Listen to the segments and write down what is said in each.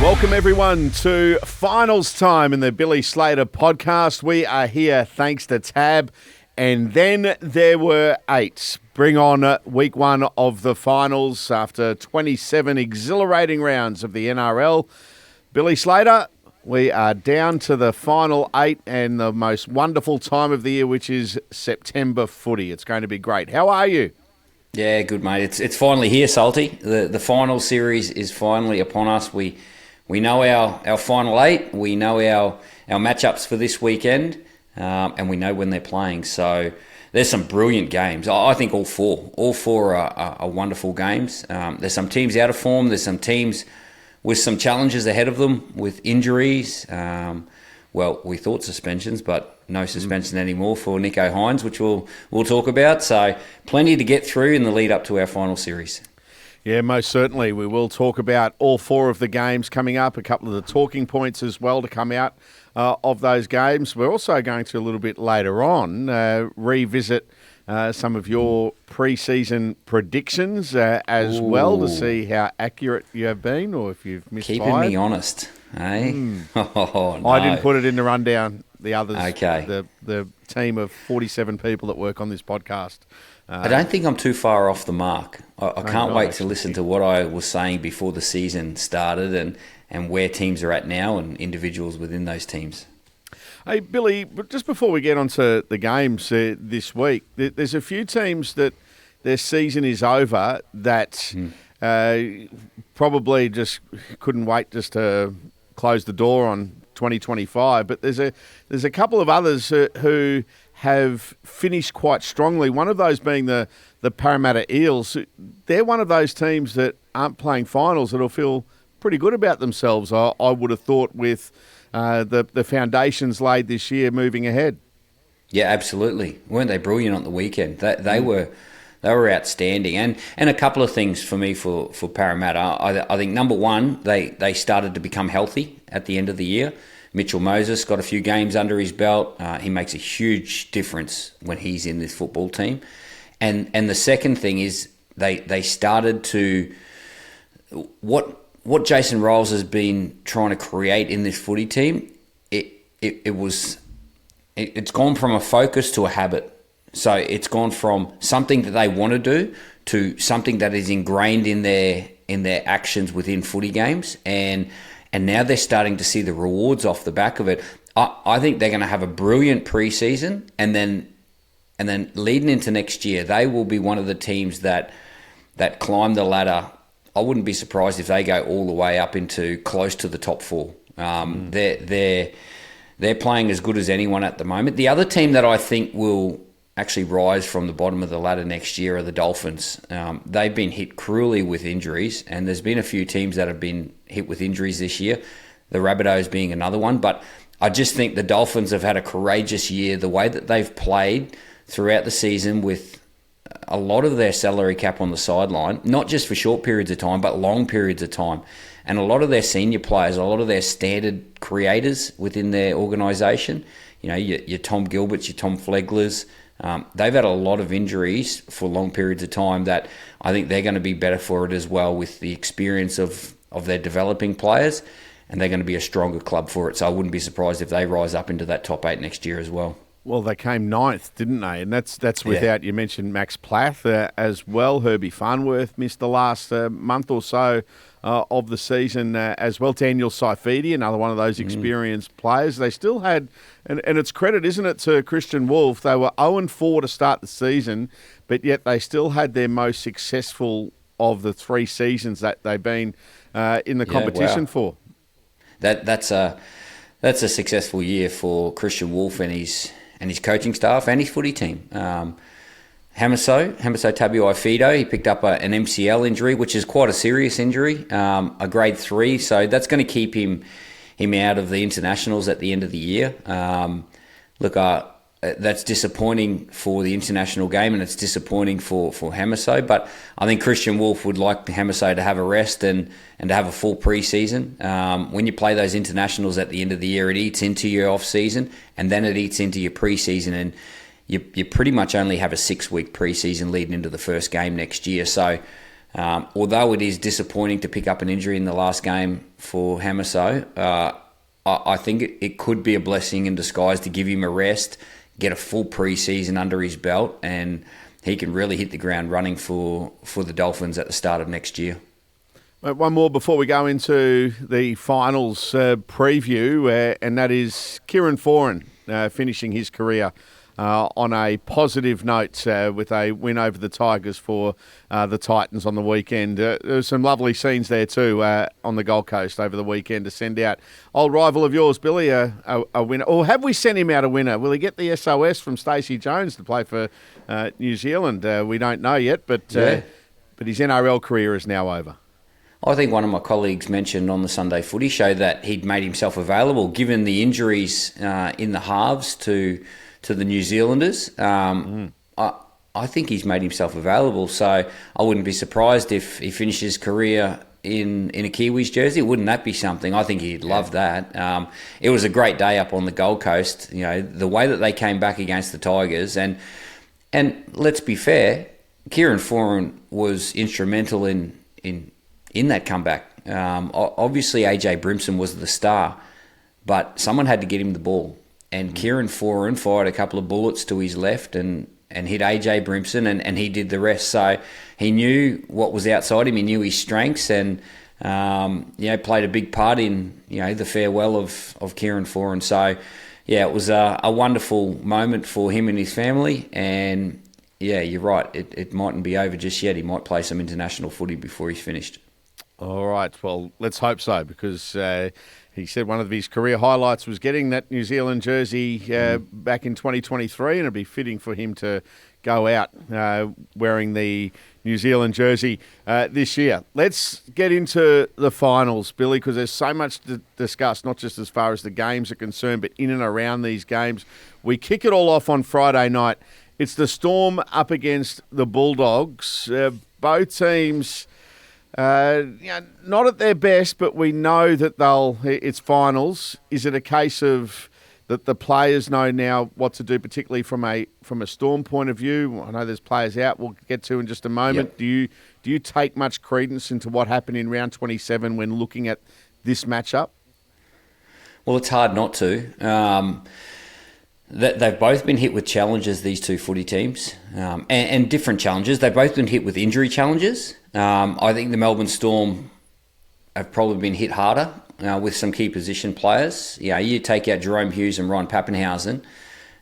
Welcome everyone to finals time in the Billy Slater Podcast. We are here thanks to Tab. And then there were 8. Bring on week 1 of the finals after 27 exhilarating rounds of the NRL. Billy Slater, we are down to the final 8 and the most wonderful time of the year, which is September footy. It's going to be great. How are you? Yeah, good, mate. It's finally here, Salty. The final series is finally upon us. We know our final 8. We know our matchups for this weekend, and we know when they're playing. So there's some brilliant games. I think all four are wonderful games. There's some teams out of form. There's some teams with some challenges ahead of them with injuries. Well, we thought suspensions, but no suspension anymore for Nicho Hynes, which we'll talk about. So plenty to get through in the lead up to our final series. Yeah, most certainly. We will talk about all 4 of the games coming up, a couple of the talking points as well to come out of those games. We're also going to, a little bit later on, revisit some of your pre-season predictions as well to see how accurate you have been or if you've misfired. Keeping me honest, eh? Oh, no. I didn't put it in the rundown. The others, okay. The team of 47 people that work on this podcast. I don't think I'm too far off the mark. I can't wait to listen to what I was saying before the season started and where teams are at now and individuals within those teams. Hey, Billy, just before we get onto the games this week, there's a few teams that their season is over that probably just couldn't wait just to close the door on 2025, but there's a couple of others who have finished quite strongly. One of those being the Parramatta Eels. They're one of those teams that aren't playing finals that'll feel pretty good about themselves, I would have thought, with the foundations laid this year moving ahead. Yeah, absolutely. Weren't they brilliant on the weekend? They were outstanding. And a couple of things for me for Parramatta. I think, number one, they started to become healthy at the end of the year. Mitchell Moses got a few games under his belt. He makes a huge difference when he's in this football team. And the second thing is they started to... What Jason Ryles has been trying to create in this footy team, it's gone from a focus to a habit. So it's gone from something that they want to do to something that is ingrained in their actions within footy games, and now they're starting to see the rewards off the back of it. I think they're going to have a brilliant preseason, and then leading into next year, they will be one of the teams that climb the ladder. I wouldn't be surprised if they go all the way up into close to the top 4. They're playing as good as anyone at the moment. The other team that I think will actually rise from the bottom of the ladder next year are the Dolphins. They've been hit cruelly with injuries, and there's been a few teams that have been hit with injuries this year, the Rabbitohs being another one. But I just think the Dolphins have had a courageous year. The way that they've played throughout the season with a lot of their salary cap on the sideline, not just for short periods of time, but long periods of time. And a lot of their senior players, a lot of their standard creators within their organisation, your Tom Gilberts, your Tom Fleglers, they've had a lot of injuries for long periods of time that I think they're going to be better for it as well with the experience of their developing players, and they're going to be a stronger club for it. So I wouldn't be surprised if they rise up into that top 8 next year as well. Well, they came 9th, didn't they? And that's without, you mentioned Max Plath as well. Herbie Farnworth missed the last month or so of the season as well. Daniel Saifidi, another one of those experienced players. They still had, and it's credit, isn't it, to Christian Wolf. They were 0-4 to start the season, but yet they still had their most successful of the 3 seasons that they've been in the competition for. That's a successful year for Christian Wolf and his coaching staff and his footy team. Hamiso Tabuai-Fidow, he picked up an MCL injury, which is quite a serious injury, a grade 3. So that's going to keep him out of the internationals at the end of the year. That's disappointing for the international game, and it's disappointing for Hamiso. But I think Christian Wolf would like Hamiso to have a rest and to have a full pre-season. When you play those internationals at the end of the year, it eats into your off-season, and then it eats into your pre-season, and you pretty much only have a 6-week pre-season leading into the first game next year. So Although it is disappointing to pick up an injury in the last game for Hamaso, I think it could be a blessing in disguise to give him a rest, get a full pre-season under his belt, and he can really hit the ground running for the Dolphins at the start of next year. One more before we go into the finals preview, and that is Kieran Foran finishing his career on a positive note with a win over the Tigers for the Titans on the weekend. There were some lovely scenes there too on the Gold Coast over the weekend to send out old rival of yours, Billy, a winner. Or have we sent him out a winner? Will he get the SOS from Stacey Jones to play for New Zealand? We don't know yet, but his NRL career is now over. I think one of my colleagues mentioned on the Sunday Footy Show that he'd made himself available, given the injuries in the halves to the New Zealanders. I think he's made himself available, so I wouldn't be surprised if he finishes his career in a Kiwis jersey. Wouldn't that be something? I think he'd love that. It was a great day up on the Gold Coast. You know, the way that they came back against the Tigers, and let's be fair, Kieran Foran was instrumental in that comeback. Obviously, AJ Brimson was the star, but someone had to get him the ball. And Kieran Foran fired a couple of bullets to his left and hit AJ Brimson, and he did the rest. So he knew what was outside him. He knew his strengths, and played a big part in the farewell of Kieran Foran. So it was a wonderful moment for him and his family. And you're right. It mightn't be over just yet. He might play some international footy before he's finished. All right, well, let's hope so, because he said one of his career highlights was getting that New Zealand jersey back in 2023, and it'd be fitting for him to go out wearing the New Zealand jersey this year. Let's get into the finals, Billy, because there's so much to discuss, not just as far as the games are concerned, but in and around these games. We kick it all off on Friday night. It's the Storm up against the Bulldogs. Both teams... not at their best, but we know that it's finals. Is it a case of that the players know now what to do, particularly from a Storm point of view? I know there's players out we'll get to in just a moment. Yep. Do you take much credence into what happened in round 27 when looking at this matchup? Well, it's hard not to. They've both been hit with challenges, these two footy teams, and different challenges. They've both been hit with injury challenges. I think the Melbourne Storm have probably been hit harder with some key position players. You take out Jerome Hughes and Ryan Pappenhausen,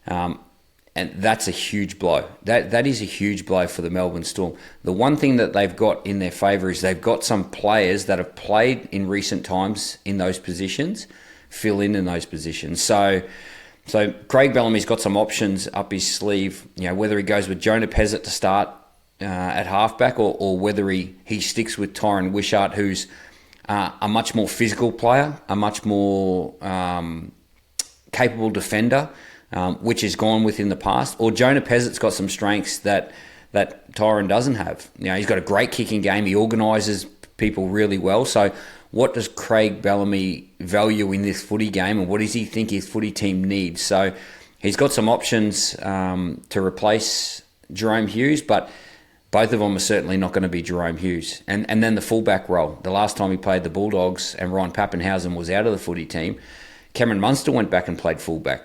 and that's a huge blow. That is a huge blow for the Melbourne Storm. The one thing that they've got in their favour is they've got some players that have played in recent times in those positions, fill in those positions. So Craig Bellamy's got some options up his sleeve, whether he goes with Jonah Pezzett to start at halfback or whether he sticks with Tyron Wishart, who's a much more physical player, a much more capable defender, which has gone with in the past. Or Jonah Pezzett's got some strengths that Tyron doesn't have. He's got a great kicking game. He organises people really well. So what does Craig Bellamy value in this footy game, and what does he think his footy team needs? So he's got some options to replace Jerome Hughes, but both of them are certainly not going to be Jerome Hughes. And then the fullback role. The last time he played the Bulldogs and Ryan Pappenhausen was out of the footy team, Cameron Munster went back and played fullback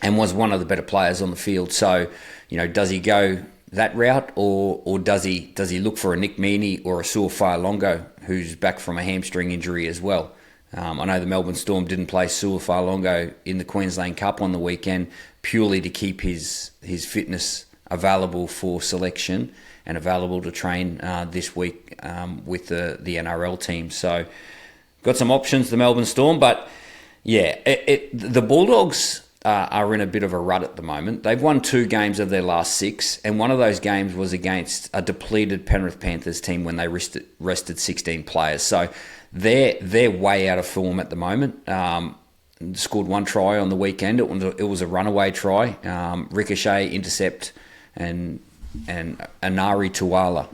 and was one of the better players on the field. So, does he go that route, or does he look for a Nick Meaney or a Su'Fa'alongo, who's back from a hamstring injury as well? I know the Melbourne Storm didn't play Su'Fa'alongo in the Queensland Cup on the weekend purely to keep his fitness available for selection and available to train this week with the NRL team. So got some options, the Melbourne Storm, but the Bulldogs are in a bit of a rut at the moment. They've won 2 games of their last 6, and one of those games was against a depleted Penrith Panthers team when they rested 16 players. So they're way out of form at the moment. Scored 1 try on the weekend. It was a runaway try, ricochet, intercept, and Anari Tuala.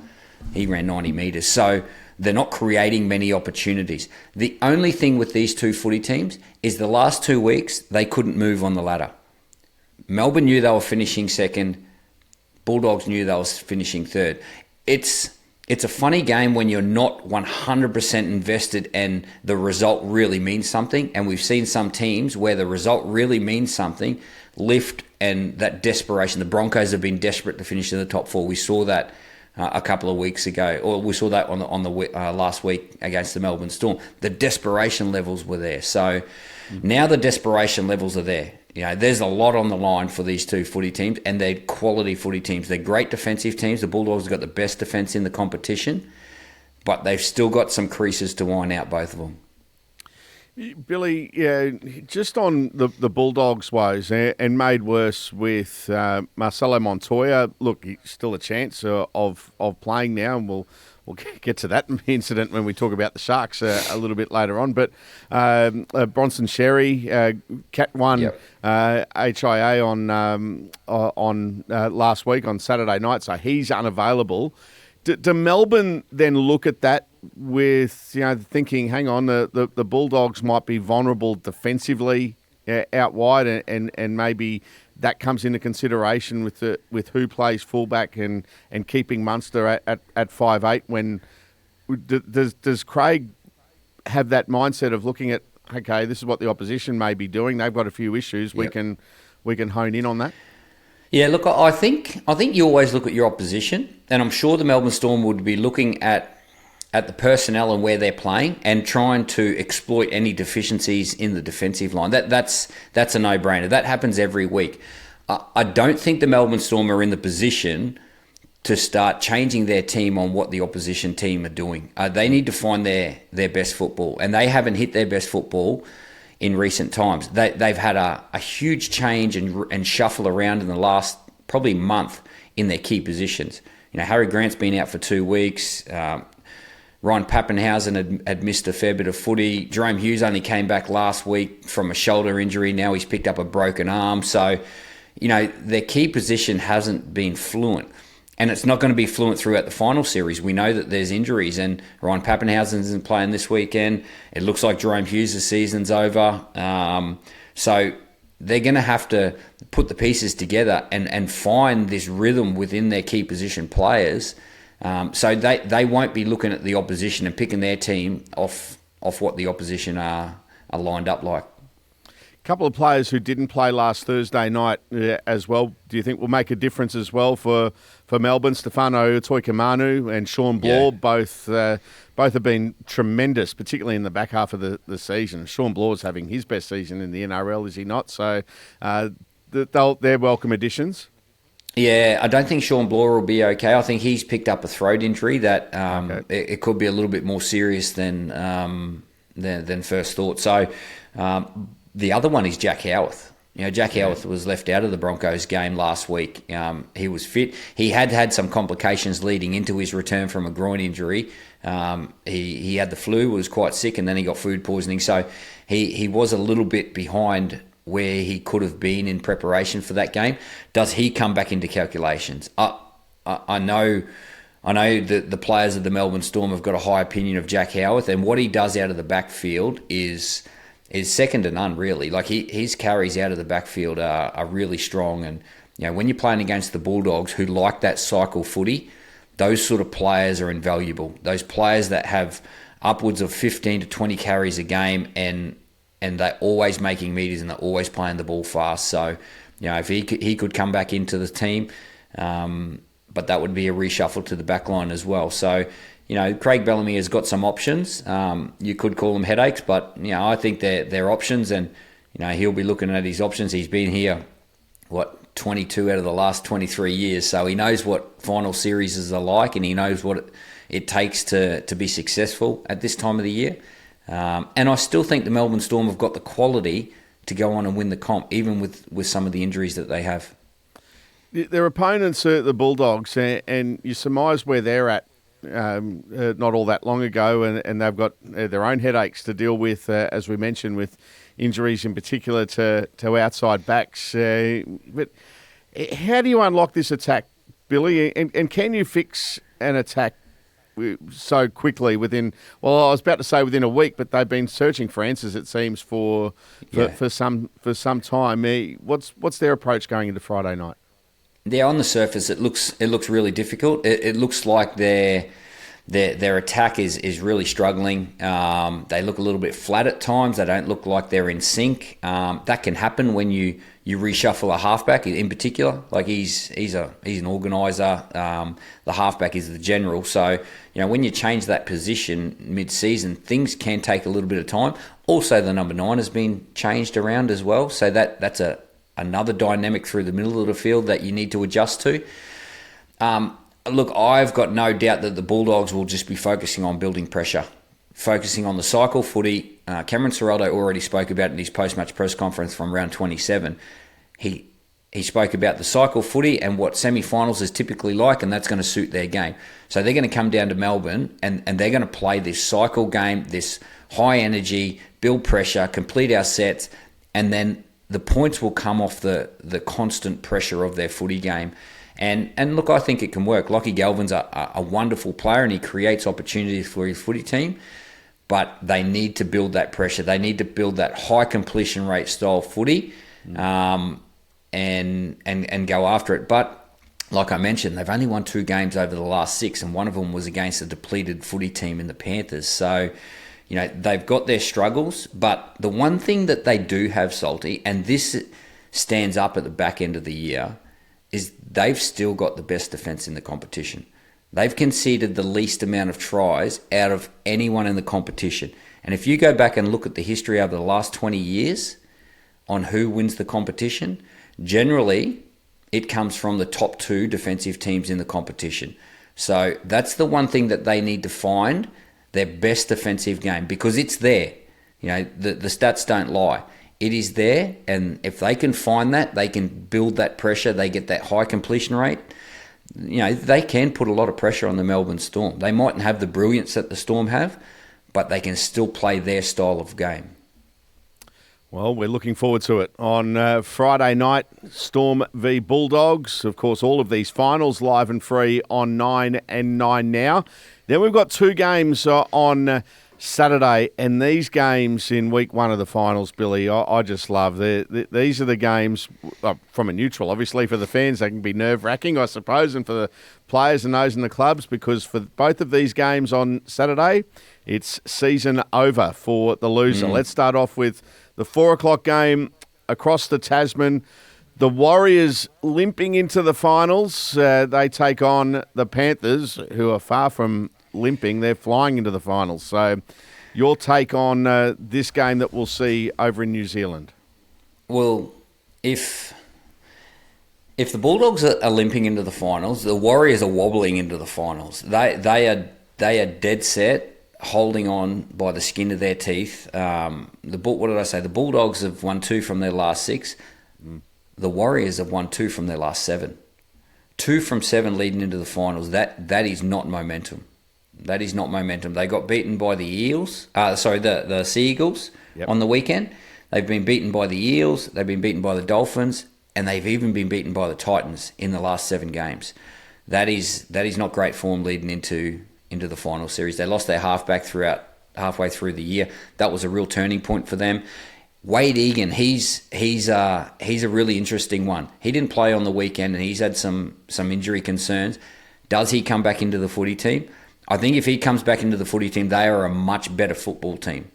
He ran 90 metres. So they're not creating many opportunities. The only thing with these two footy teams is the last 2 weeks, they couldn't move on the ladder. Melbourne knew they were finishing second. Bulldogs knew they were finishing third. It's it's a funny game when you're not 100% invested and the result really means something. And we've seen some teams where the result really means something, lift, and that desperation. The Broncos have been desperate to finish in the top 4. We saw that a couple of weeks ago, or we saw that on the last week against the Melbourne Storm. The desperation levels were there. So now the desperation levels are there. There's a lot on the line for these two footy teams, and they're quality footy teams. They're great defensive teams. The Bulldogs have got the best defence in the competition, but they've still got some creases to iron out, both of them. Billy, just on the Bulldogs' woes, and made worse with Marcelo Montoya. Look, he's still a chance of playing now, and we'll get to that incident when we talk about the Sharks a little bit later on. But Bronson Xerri, Cat 1 HIA on last week on Saturday night, so he's unavailable. Do Melbourne then look at that with thinking, hang on, the Bulldogs might be vulnerable defensively out wide, and maybe that comes into consideration with who plays fullback and keeping Munster at 5'8"? When does Craig have that mindset of looking at, okay, this is what the opposition may be doing, they've got a few issues, we can hone in on that? Yeah, look, I think you always look at your opposition, and I'm sure the Melbourne Storm would be looking at the personnel and where they're playing and trying to exploit any deficiencies in the defensive line. That's a no-brainer. That happens every week. I don't think the Melbourne Storm are in the position to start changing their team on what the opposition team are doing. They need to find their best football, and they haven't hit their best football in recent times. They've had a huge change and shuffle around in the last probably month in their key positions. Harry Grant's been out for 2 weeks. Ryan Pappenhausen had missed a fair bit of footy. Jerome Hughes only came back last week from a shoulder injury. Now he's picked up a broken arm. So, their key position hasn't been fluent. And it's not going to be fluent throughout the final series. We know that there's injuries, and Ryan Pappenhausen isn't playing this weekend. It looks like Jerome Hughes' season's over. So they're going to have to put the pieces together and find this rhythm within their key position players. So they won't be looking at the opposition and picking their team off what the opposition are lined up like. A couple of players who didn't play last Thursday night as well, do you think will make a difference as well for Melbourne? Stefano Toikamanu and Sean Bloor, both have been tremendous, particularly in the back half of the season. Sean Bloor's having his best season in the NRL, is he not? So they're welcome additions. Yeah, I don't think Sean Bloor will be okay. I think he's picked up a throat injury that it could be a little bit more serious than first thought. So the other one is Jack Howarth. Jack Howarth was left out of the Broncos game last week. He was fit. He had some complications leading into his return from a groin injury. He had the flu, was quite sick, and then he got food poisoning. So he was a little bit behind where he could have been in preparation for that game. Does he come back into calculations? I know that the players of the Melbourne Storm have got a high opinion of Jack Howarth, and what he does out of the backfield is second to none, really. Like his carries out of the backfield are really strong, and when you're playing against the Bulldogs, who like that cycle footy, those sort of players are invaluable. Those players that have upwards of 15 to 20 carries a game, and they're always making meters and they're always playing the ball fast. So, if he could come back into the team, but that would be a reshuffle to the back line as well. So, Craig Bellamy has got some options. You could call them headaches, but I think they're options, and he'll be looking at his options. He's been here, 22 out of the last 23 years, so he knows what final series are like, and he knows what it takes to be successful at this time of the year. And I still think the Melbourne Storm have got the quality to go on and win the comp, even with some of the injuries that they have. Their opponents are the Bulldogs, and you surmise where they're at not all that long ago, and they've got their own headaches to deal with, as we mentioned, with injuries in particular to outside backs. But how do you unlock this attack, Billy? And can you fix an attack so quickly within a week, but they've been searching for answers, it seems, for some time. What's their approach going into Friday night? Yeah, on the surface, it looks really difficult. It looks like they're Their attack is really struggling. They look a little bit flat at times. They don't look like they're in sync. That can happen when you reshuffle a halfback in particular. Like he's an organizer. The halfback is the general. So when you change that position mid-season, things can take a little bit of time. Also, the number 9 has been changed around as well. So that's another dynamic through the middle of the field that you need to adjust to. Look, I've got no doubt that the Bulldogs will just be focusing on building pressure, focusing on the cycle footy. Cameron Ciraldo already spoke about it in his post-match press conference from round 27. He spoke about the cycle footy and what semi-finals is typically like, and that's going to suit their game. So they're going to come down to Melbourne, and they're going to play this cycle game, this high energy, build pressure, complete our sets, and then the points will come off the constant pressure of their footy game. And look, I think it can work. Lachie Galvin's a wonderful player, and he creates opportunities for his footy team, but they need to build that pressure. They need to build that high completion rate style footy, and go after it. But like I mentioned, they've only won 2 games over the last 6, and one of them was against a depleted footy team in the Panthers. So, they've got their struggles, but the one thing that they do have, Salty, and this stands up at the back end of the year, is they've still got the best defence in the competition. They've conceded the least amount of tries out of anyone in the competition. And if you go back and look at the history over the last 20 years on who wins the competition, generally it comes from the top 2 defensive teams in the competition. So that's the one thing that they need to find, their best defensive game, because it's there. The stats don't lie. It is there, and if they can find that, they can build that pressure, they get that high completion rate, they can put a lot of pressure on the Melbourne Storm. They mightn't have the brilliance that the Storm have, but they can still play their style of game. Well, we're looking forward to it. On Friday night, Storm v Bulldogs. Of course, all of these finals live and free on 9 and 9 now. Then we've got 2 games on Saturday, and these games in week 1 of the finals, Billy, I just love. These are the games, from a neutral, obviously, for the fans, they can be nerve-wracking, I suppose, and for the players and those in the clubs, because for both of these games on Saturday, it's season over for the loser. Let's start off with the 4 o'clock game across the Tasman. The Warriors limping into the finals. They take on the Panthers, who are far from limping. They're flying into the finals. So your take on this game that we'll see over in New Zealand? Well, if the Bulldogs are limping into the finals, the Warriors are wobbling into the finals. They are dead set, holding on by the skin of their teeth. What did I say? The Bulldogs have won 2 from their last 6. The Warriors have won 2 from their last 7. 2 from 7 leading into the finals. That is not momentum. That is not momentum. They got beaten by the Eels. The Sea Eagles on the weekend. They've been beaten by the Eels. They've been beaten by the Dolphins, and they've even been beaten by the Titans in the last 7 games. That is not great form leading into the final series. They lost their halfback halfway through the year. That was a real turning point for them. Wade Egan, he's a really interesting one. He didn't play on the weekend, and he's had some injury concerns. Does he come back into the footy team? I think if he comes back into the footy team, they are a much better football team.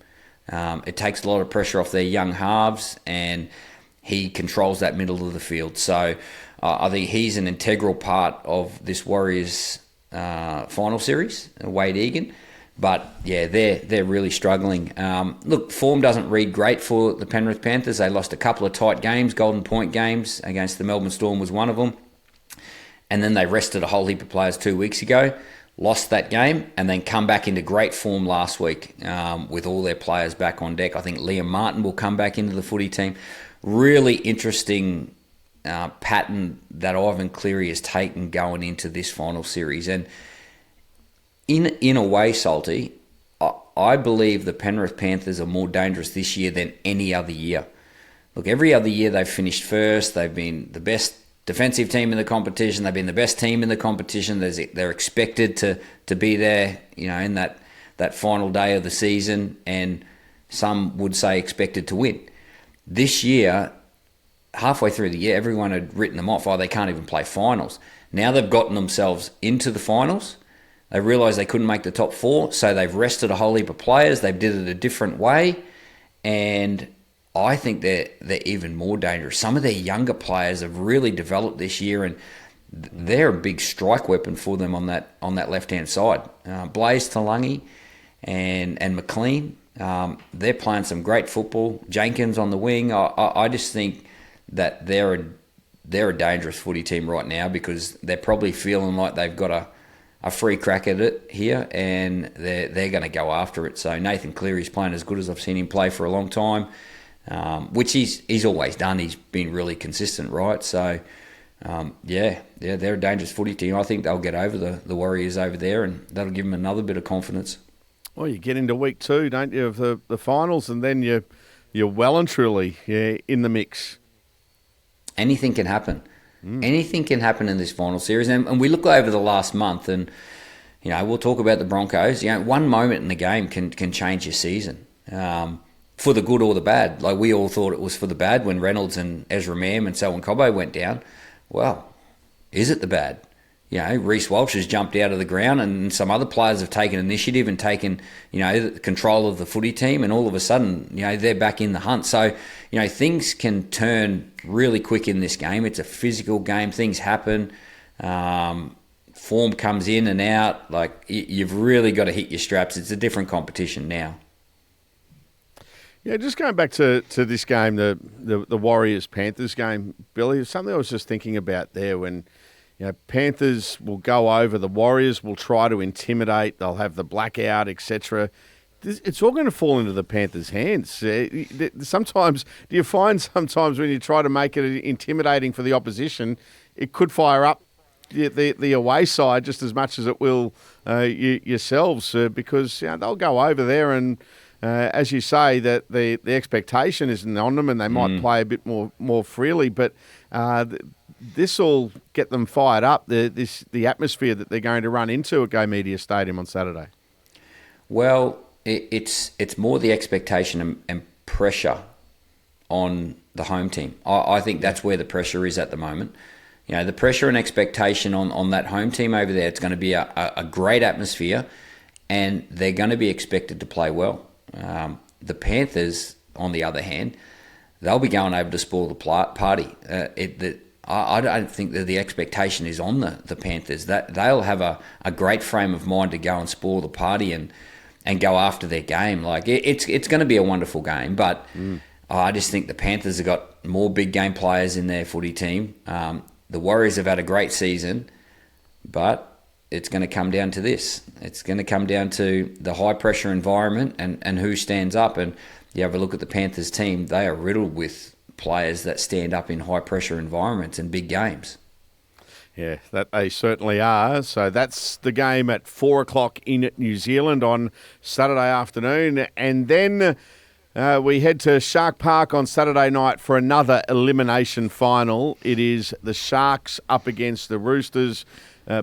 It takes a lot of pressure off their young halves, and he controls that middle of the field. So I think he's an integral part of this Warriors final series, Wade Egan. But yeah, they're really struggling. Look, form doesn't read great for the Penrith Panthers. They lost a couple of tight games, Golden Point games against the Melbourne Storm was one of them. And then they rested a whole heap of players 2 weeks ago. Lost that game, and then come back into great form last week with all their players back on deck. I think Liam Martin will come back into the footy team. Really interesting pattern that Ivan Cleary has taken going into this final series. And in a way, Salty, I believe the Penrith Panthers are more dangerous this year than any other year. Look, every other year they've finished first. They've been the best defensive team in the competition. They've been the best team in the competition. They're expected to be there, in that final day of the season, and some would say expected to win. This year, halfway through the year, everyone had written them off. Oh, they can't even play finals. Now they've gotten themselves into the finals. They realised they couldn't make the top 4, so they've rested a whole heap of players. They've did it a different way, and I think they're even more dangerous. Some of their younger players have really developed this year, and they're a big strike weapon for them on that left-hand side. Blaze Talangi and McLean, they're playing some great football. Jenkins on the wing. I just think that they're a dangerous footy team right now, because they're probably feeling like they've got a free crack at it here, and they're going to go after it. So Nathan Cleary's playing as good as I've seen him play for a long time, which he's always done. He's been really consistent, right? So, they're a dangerous footy team. I think they'll get over the Warriors over there, and that'll give them another bit of confidence. Well, you get into week 2, don't you, of the finals, and then you're well and truly in the mix. Anything can happen. Anything can happen in this final series. And we look over the last month, and we'll talk about the Broncos. One moment in the game can change your season, for the good or the bad. Like, we all thought it was for the bad when Reynolds and Ezra Mam and Selwyn Cobbo went down. Well, is it the bad? Reece Walsh has jumped out of the ground, and some other players have taken initiative and taken, control of the footy team, and all of a sudden, they're back in the hunt. So, things can turn really quick in this game. It's a physical game. Things happen. Form comes in and out. Like, you've really got to hit your straps. It's a different competition now. Yeah, just going back to this game, the Warriors-Panthers game, Billy, something I was just thinking about there when, Panthers will go over, the Warriors will try to intimidate, they'll have the blackout, etc. It's all going to fall into the Panthers' hands. Sometimes, do you find sometimes when you try to make it intimidating for the opposition, it could fire up the away side just as much as it will yourselves, because they'll go over there and, as you say, that the expectation isn't on them, and they might play a bit more freely, but this will get them fired up, the atmosphere that they're going to run into at Go Media Stadium on Saturday. Well, it's more the expectation and pressure on the home team. I think that's where the pressure is at the moment. The pressure and expectation on that home team over there, it's going to be a great atmosphere, and they're going to be expected to play well. The Panthers, on the other hand, they'll be going over to spoil the party. I don't think that the expectation is on the Panthers. That they'll have a great frame of mind to go and spoil the party and go after their game. Like, it's going to be a wonderful game, but I just think the Panthers have got more big game players in their footy team. The Warriors have had a great season, but it's going to come down to this. It's going to come down to the high pressure environment and who stands up. And you have a look at the Panthers team, they are riddled with players that stand up in high pressure environments and big games. Yeah, that they certainly are. So that's the game at 4:00 in New Zealand on Saturday afternoon. And then we head to Shark Park on Saturday night for another elimination final. It is the Sharks up against the Roosters.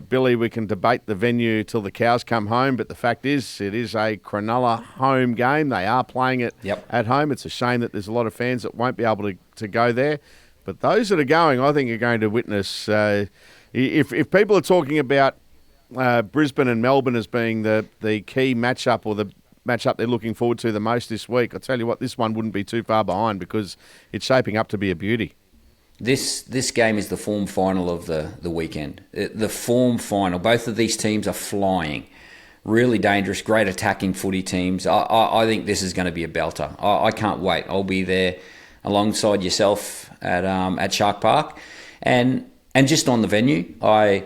Billy, we can debate the venue till the cows come home, but the fact is it is a Cronulla home game. They are playing it at home. It's a shame that there's a lot of fans that won't be able to go there. But those that are going, I think, are going to witness... If people are talking about Brisbane and Melbourne as being the key matchup or the matchup they're looking forward to the most this week, I'll tell you what, this one wouldn't be too far behind, because it's shaping up to be a beauty. This game is the form final of the weekend. The form final. Both of these teams are flying. Really dangerous, great attacking footy teams. I think this is going to be a belter. I can't wait. I'll be there alongside yourself at Shark Park. And just on the venue, I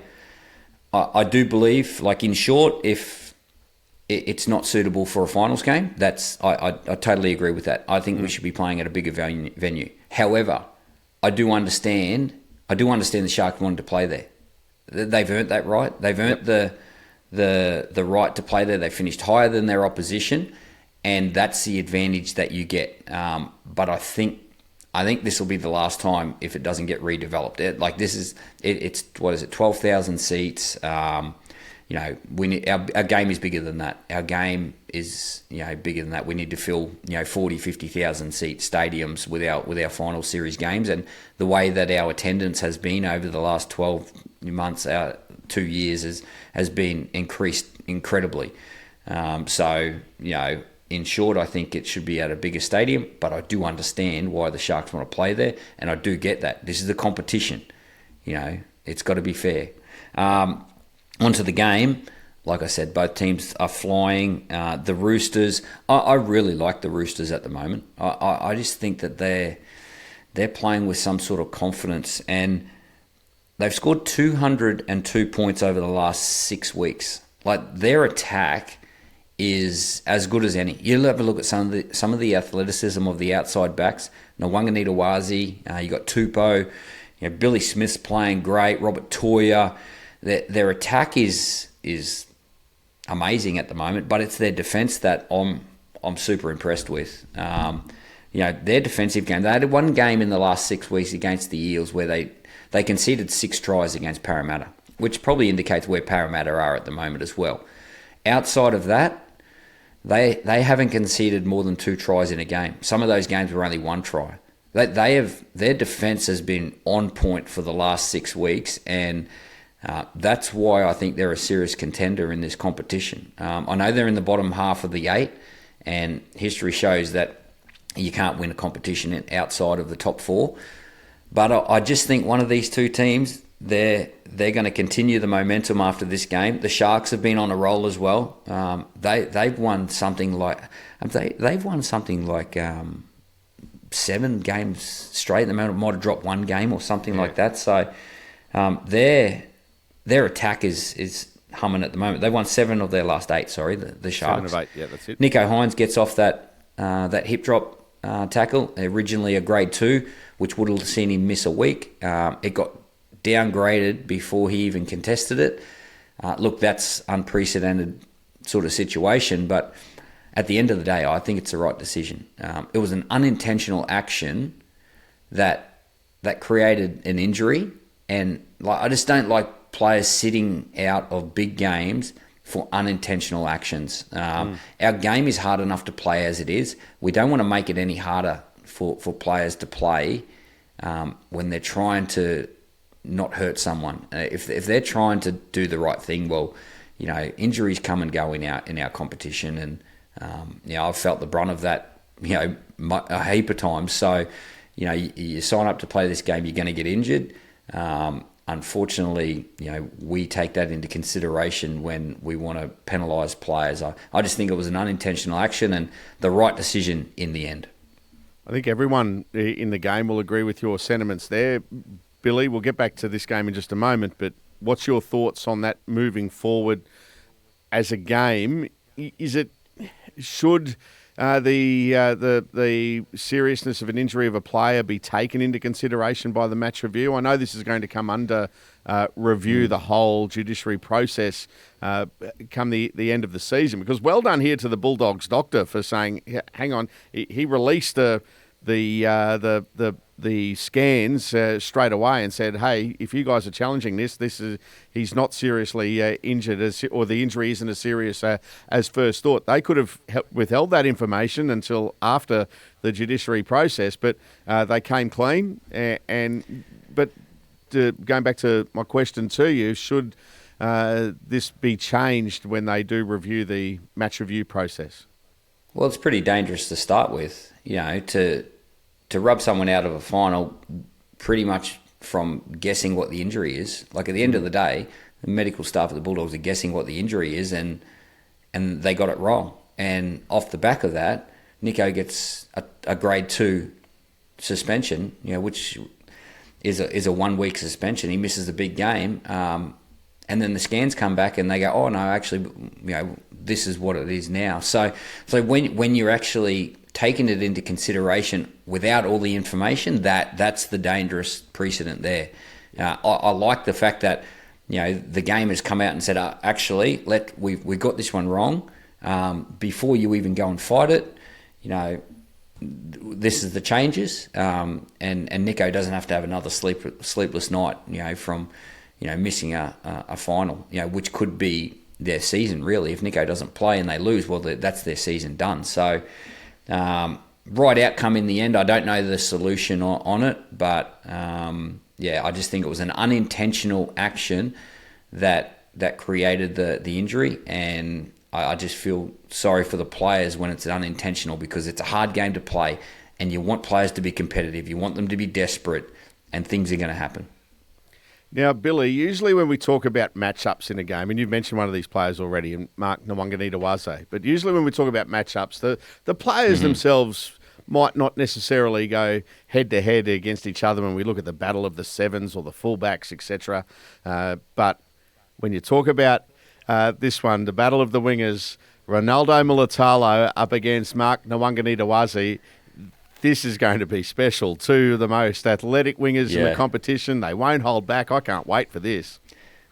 do believe, like, in short, if it's not suitable for a finals game, I totally agree with that. I think we should be playing at a bigger venue. However, I do understand the Sharks wanted to play there. They've earned that right. They've earned the right to play there. They finished higher than their opposition, and that's the advantage that you get. But I think this will be the last time if it doesn't get redeveloped. It's 12,000 seats. We need, our game is bigger than that. Our game is bigger than that. We need to fill 40, 50,000 seat stadiums with our final series games, and the way that our attendance has been over the last 12 months, 2 years has been increased incredibly. So, in short, I think it should be at a bigger stadium, but I do understand why the Sharks want to play there, and I do get that. This is a competition. It's got to be fair. Onto the game. Like I said, both teams are flying. The Roosters, I really like the Roosters at the moment. I just think that they're playing with some sort of confidence, and they've scored 202 points over the last 6 weeks. Like, their attack is as good as any. You'll have a look at some of the athleticism of the outside backs. Nawaqanitawase, you got Tupou, Billy Smith's playing great. Robert Toya, their attack is amazing at the moment, but it's their defence that I'm super impressed with. Their defensive game. They had one game in the last 6 weeks against the Eels where they conceded 6 tries against Parramatta, which probably indicates where Parramatta are at the moment as well. Outside of that, they haven't conceded more than 2 tries in a game. Some of those games were only 1 try. Their defence has been on point for the last 6 weeks, and that's why I think they're a serious contender in this competition. I know they're in the bottom half of the 8, and history shows that you can't win a competition outside of the top 4. But I just think one of these 2 teams, they're going to continue the momentum after this game. The Sharks have been on a roll as well. They've won something like 7 games straight. They might have dropped 1 game or something like that. So their attack is humming at the moment. They won 7 of their last 8. Sorry, the Sharks. 7 of 8. Yeah, that's it. Nicho Hynes gets off that hip drop tackle. Originally a grade 2, which would have seen him miss a week. It got downgraded before he even contested it. Look, that's unprecedented sort of situation, but at the end of the day, I think it's the right decision. It was an unintentional action that created an injury, and I just don't like players sitting out of big games for unintentional actions. Our game is hard enough to play as it is. We don't want to make it any harder for players to play when they're trying to not hurt someone. If they're trying to do the right thing, well, injuries come and go in our competition, and I've felt the brunt of that, a heap of times. So, you sign up to play this game, you're going to get injured. Unfortunately, we take that into consideration when we want to penalise players. I just think it was an unintentional action and the right decision in the end. I think everyone in the game will agree with your sentiments there. Billy, we'll get back to this game in just a moment, but what's your thoughts on that moving forward as a game? Should the seriousness of an injury of a player be taken into consideration by the match review? I know this is going to come under review, the whole judiciary process come the end of the season, because well done here to the Bulldogs doctor for saying, hang on, he released the scans straight away and said, hey, if you guys are challenging this is he's not seriously injured, or the injury isn't as serious as first thought. They could have withheld that information until after the judiciary process, but they came clean. But going back to my question to you, should this be changed when they do review the match review process? Well, it's pretty dangerous to start with, to rub someone out of a final pretty much from guessing what the injury is. Like, at the end of the day, the medical staff of the Bulldogs are guessing what the injury is, and they got it wrong. And off the back of that, Nicho gets a grade 2 suspension, which is a 1 week suspension. He misses a big game, and then the scans come back and they go, oh no, actually, this is what it is now. So when you're actually taking it into consideration without all the information, that's the dangerous precedent there. I like the fact that the game has come out and said, actually, we got this one wrong. Before you even go and fight it, this is the changes, and Nicho doesn't have to have another sleepless night, from missing a final, which could be their season really. If Nicho doesn't play and they lose, well, that's their season done. So. Right outcome in the end. I don't know the solution on it, but I just think it was an unintentional action that created the injury, and I just feel sorry for the players when it's unintentional, because it's a hard game to play and you want players to be competitive. You want them to be desperate, and things are going to happen. Now, Billy, usually when we talk about matchups in a game, and you've mentioned one of these players already, Mark Nawaqanitawase, but usually when we talk about matchups, the players themselves might not necessarily go head-to-head against each other when we look at the battle of the sevens or the fullbacks, etc. But when you talk about this one, the battle of the wingers, Ronaldo Mulitalo up against Mark Nawaqanitawase, this is going to be special. Two of the most athletic wingers in the competition. They won't hold back. I can't wait for this.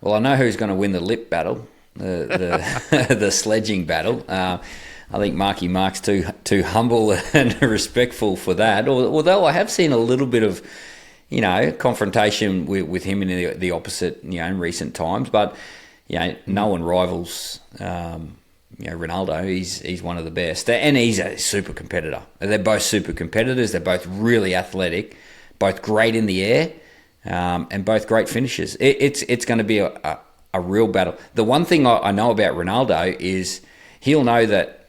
Well, I know who's going to win the lip battle, the the sledging battle. I think Mark's too humble and respectful for that. Although I have seen a little bit of, confrontation with him in the opposite, in recent times. But, no one rivals, Ronaldo. He's one of the best. And he's a super competitor. They're both super competitors. They're both really athletic, both great in the air, and both great finishers. It's going to be a real battle. The one thing I know about Ronaldo is he'll know that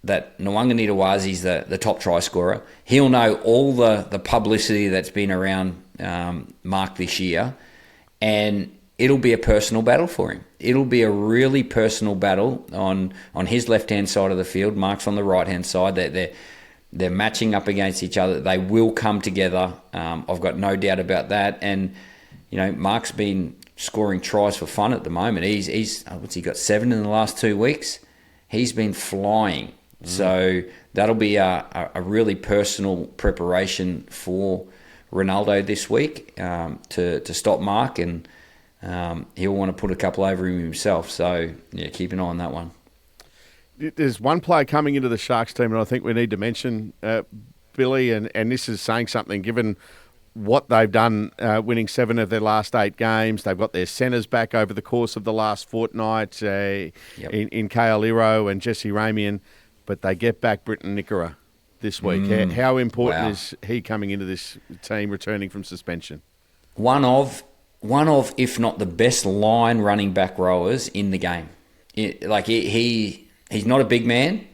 Nawaqanitawase is the top try scorer. He'll know all the publicity that's been around Mark this year, and it'll be a personal battle for him. It'll be a really personal battle on his left-hand side of the field. Mark's on the right-hand side. They're matching up against each other. They will come together. I've got no doubt about that. And, Mark's been scoring tries for fun at the moment. He's what's he got, 7 in the last 2 weeks? He's been flying. So that'll be a really personal preparation for Ronaldo this week to stop Mark, and he'll want to put a couple over him himself. So, keep an eye on that one. There's one player coming into the Sharks team, and I think we need to mention, Billy, and this is saying something given what they've done, winning 7 of their last 8 games. They've got their centres back over the course of the last fortnight in Kale Iro and Jesse Ramian, but they get back Britton Nikora this week. How important is he coming into this team, returning from suspension? One of, if not the best line running back rowers in the game. He's not a big man,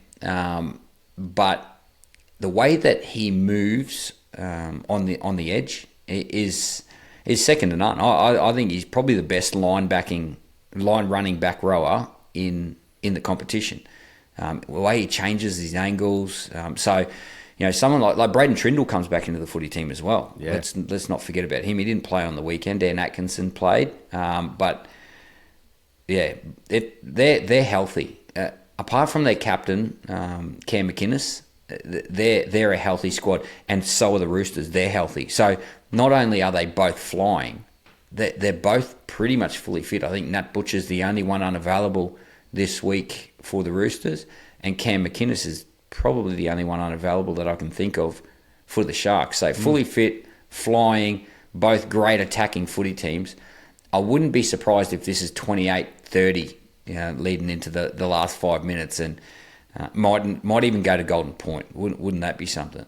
but the way that he moves on the edge is second to none. I think he's probably the best line running back rower in the competition. The way he changes his angles. Someone like Braden Trindle comes back into the footy team as well. Yeah. Let's not forget about him. He didn't play on the weekend. Dan Atkinson played, but they're healthy. Apart from their captain, Cam McInnes, they're a healthy squad, and so are the Roosters. They're healthy. So not only are they both flying, they're both pretty much fully fit. I think Nat Butcher's the only one unavailable this week for the Roosters, and Cam McInnes is probably the only one unavailable that I can think of for the Sharks. So fully fit, flying, both great attacking footy teams. I wouldn't be surprised if this is 28-30 leading into the last 5 minutes, and might even go to Golden Point. Wouldn't that be something?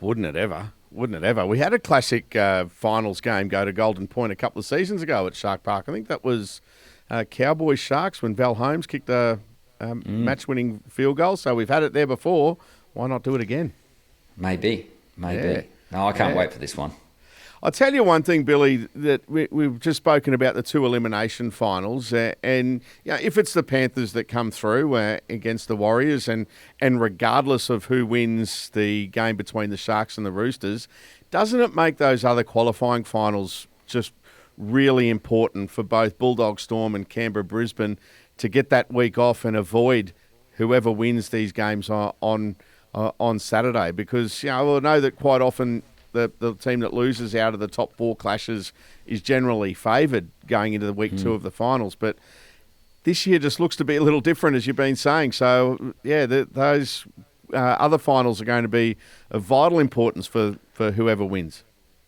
Wouldn't it ever? We had a classic finals game go to Golden Point a couple of seasons ago at Shark Park. I think that was Cowboys Sharks when Val Holmes kicked a match-winning field goal. So we've had it there before. Why not do it again? Maybe. Yeah. No, I can't wait for this one. I'll tell you one thing, Billy, that we've just spoken about the 2 elimination finals, and if it's the Panthers that come through against the Warriors, and regardless of who wins the game between the Sharks and the Roosters, doesn't it make those other qualifying finals just really important for both Bulldogs Storm and Canberra Brisbane to get that week off and avoid whoever wins these games on Saturday? Because we'll know that quite often the team that loses out of the top 4 clashes is generally favoured going into the week 2 of the finals. But this year just looks to be a little different, as you've been saying. So, those other finals are going to be of vital importance for whoever wins.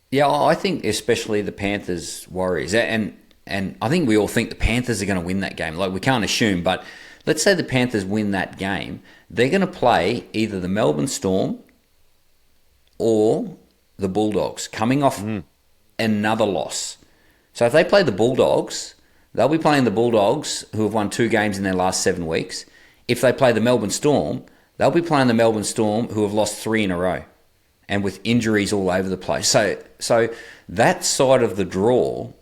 Yeah, I think especially the Panthers Warriors, and I think we all think the Panthers are going to win that game. Like, we can't assume, but let's say the Panthers win that game, they're going to play either the Melbourne Storm or the Bulldogs, coming off another loss. So if they play the Bulldogs, they'll be playing the Bulldogs, who have won 2 games in their last 7 weeks. If they play the Melbourne Storm, they'll be playing the Melbourne Storm, who have lost 3 in a row, and with injuries all over the place. So that side of the draw,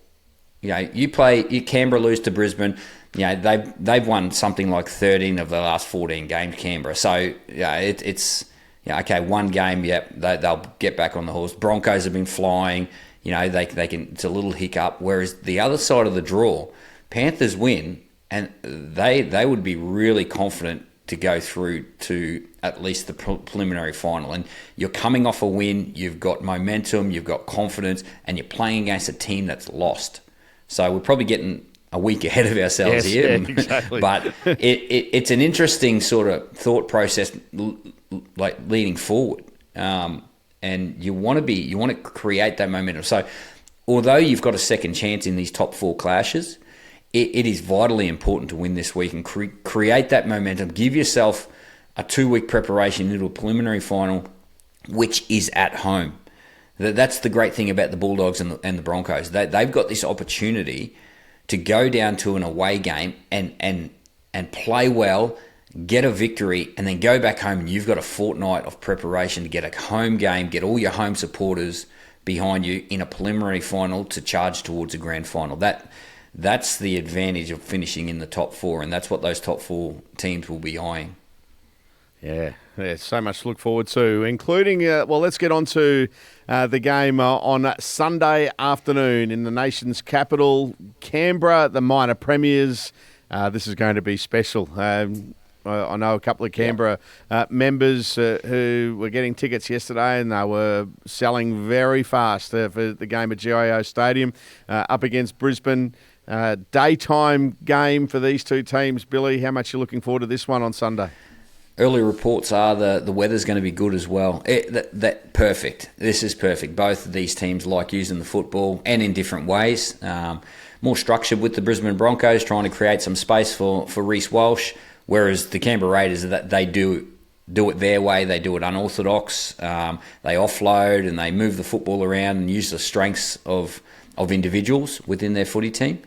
you Canberra lose to Brisbane. They've won something like 13 of the last 14 games, Canberra. So it's okay, 1 game. They'll get back on the horse. Broncos have been flying. They can. It's a little hiccup. Whereas the other side of the draw, Panthers win, and they would be really confident to go through to at least the preliminary final. And you're coming off a win. You've got momentum. You've got confidence, and you're playing against a team that's lost. So we're probably getting a week ahead of ourselves here. Yeah, exactly. But it's an interesting sort of thought process, like leading forward. And you want to create that momentum. So although you've got a second chance in these top 4 clashes, it is vitally important to win this week and create that momentum. Give yourself a 2-week preparation into a preliminary final, which is at home. That's the great thing about the Bulldogs and the Broncos. They've got this opportunity to go down to an away game and play well, get a victory, and then go back home, and you've got a fortnight of preparation to get a home game, get all your home supporters behind you in a preliminary final to charge towards a grand final. That's the advantage of finishing in the top 4, and that's what those top 4 teams will be eyeing. Yeah, so much to look forward to, including, let's get on to the game on Sunday afternoon in the nation's capital, Canberra, the minor premiers. This is going to be special. I know a couple of Canberra members who were getting tickets yesterday, and they were selling very fast for the game at GIO Stadium up against Brisbane. Daytime game for these 2 teams. Billy, how much are you looking forward to this one on Sunday? Early reports are the weather's going to be good as well. Perfect. This is perfect. Both of these teams like using the football, and in different ways. More structured with the Brisbane Broncos, trying to create some space for Reece Walsh, whereas the Canberra Raiders, they do it their way. They do it unorthodox. They offload and they move the football around and use the strengths of individuals within their footy team.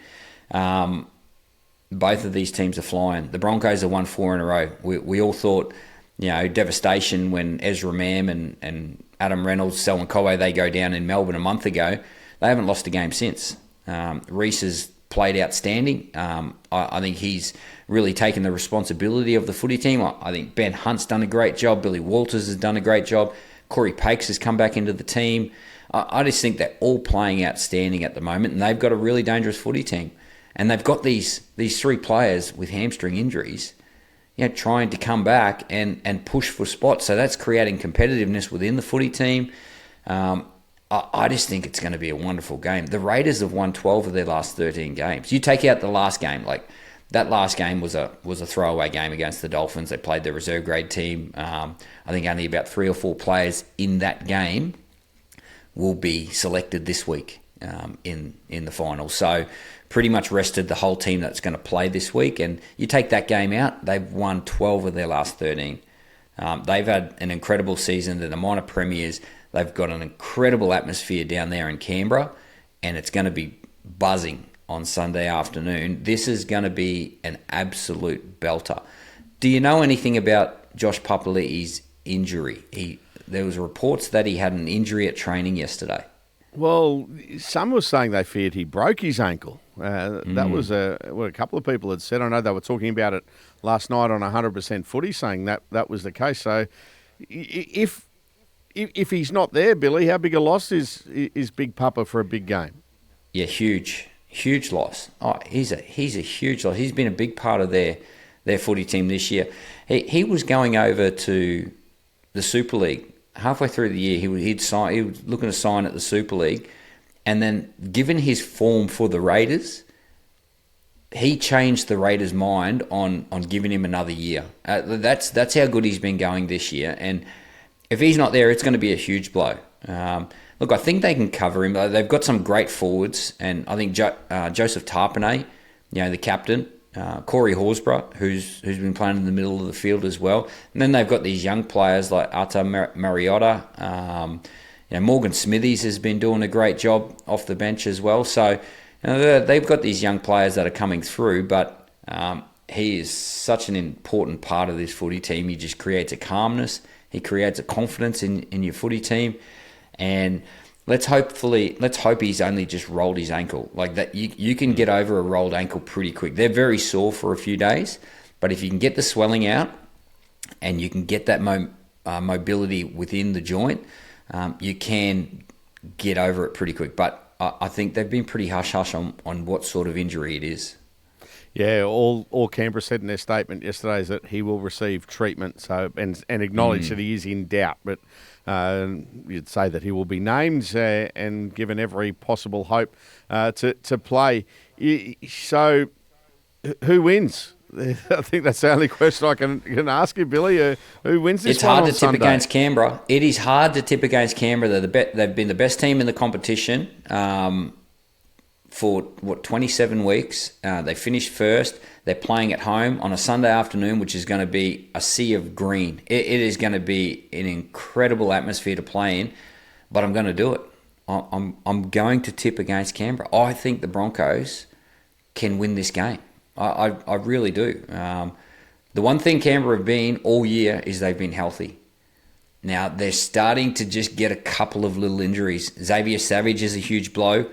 Both of these teams are flying. The Broncos have won 4 in a row. We all thought, devastation when Ezra Mam and Adam Reynolds, Selwyn Cobbo, they go down in Melbourne a month ago. They haven't lost a game since. Reece has played outstanding. I think he's really taken the responsibility of the footy team. I think Ben Hunt's done a great job. Billy Walters has done a great job. Corey Pakes has come back into the team. I just think they're all playing outstanding at the moment, and they've got a really dangerous footy team. And they've got these 3 players with hamstring injuries, trying to come back and push for spots. So that's creating competitiveness within the footy team. I just think it's going to be a wonderful game. The Raiders have won 12 of their last 13 games. You take out the last game, like that last game was a throwaway game against the Dolphins. They played their reserve grade team. I think only about 3 or 4 players in that game will be selected this week in the final. So pretty much rested the whole team that's going to play this week. And you take that game out, they've won 12 of their last 13. They've had an incredible season. They're the minor premiers. They've got an incredible atmosphere down there in Canberra, and it's going to be buzzing on Sunday afternoon. This is going to be an absolute belter. Do you know anything about Josh Papali'i's injury? There was reports that he had an injury at training yesterday. Well, some were saying they feared he broke his ankle. That was what a couple of people had said. I know they were talking about it last night on 100% Footy, saying that was the case. So if he's not there, Billy, how big a loss is Big Papa for a big game? Yeah, huge loss. Oh, he's a huge loss. He's been a big part of their footy team this year. He was going over to the Super League halfway through the year. He was looking to sign at the Super League, and then given his form for the Raiders, he changed the Raiders' mind on giving him another year. That's how good he's been going this year, and if he's not there, it's going to be a huge blow. Look, I think they can cover him. They've got some great forwards, and I think Joseph Tarpanay, the captain, Corey Horsburgh, who's been playing in the middle of the field as well. And then they've got these young players like Ata Mariotta. Morgan Smithies has been doing a great job off the bench as well. So They've got these young players that are coming through, but he is such an important part of this footy team. He just creates a calmness. He creates a confidence in your footy team. And let's hope he's only just rolled his ankle. Like that, you can get over a rolled ankle pretty quick. They're very sore for a few days, but if you can get the swelling out and you can get that mobility within the joint, you can get over it pretty quick. But I think they've been pretty hush-hush on what sort of injury it is. Yeah, all Canberra said in their statement yesterday is that he will receive treatment, and acknowledge that he is in doubt. But you'd say that he will be named and given every possible hope to play. So, who wins? I think that's the only question I can ask you, Billy. Who wins this one on Sunday? It's hard to tip against Canberra. It is hard to tip against Canberra. They've been the best team in the competition for, 27 weeks. They finished first. They're playing at home on a Sunday afternoon, which is going to be a sea of green. It is going to be an incredible atmosphere to play in, but I'm going to do it. I'm going to tip against Canberra. I think the Broncos can win this game. I really do. The one thing Canberra have been all year is they've been healthy. Now, they're starting to just get a couple of little injuries. Xavier Savage is a huge blow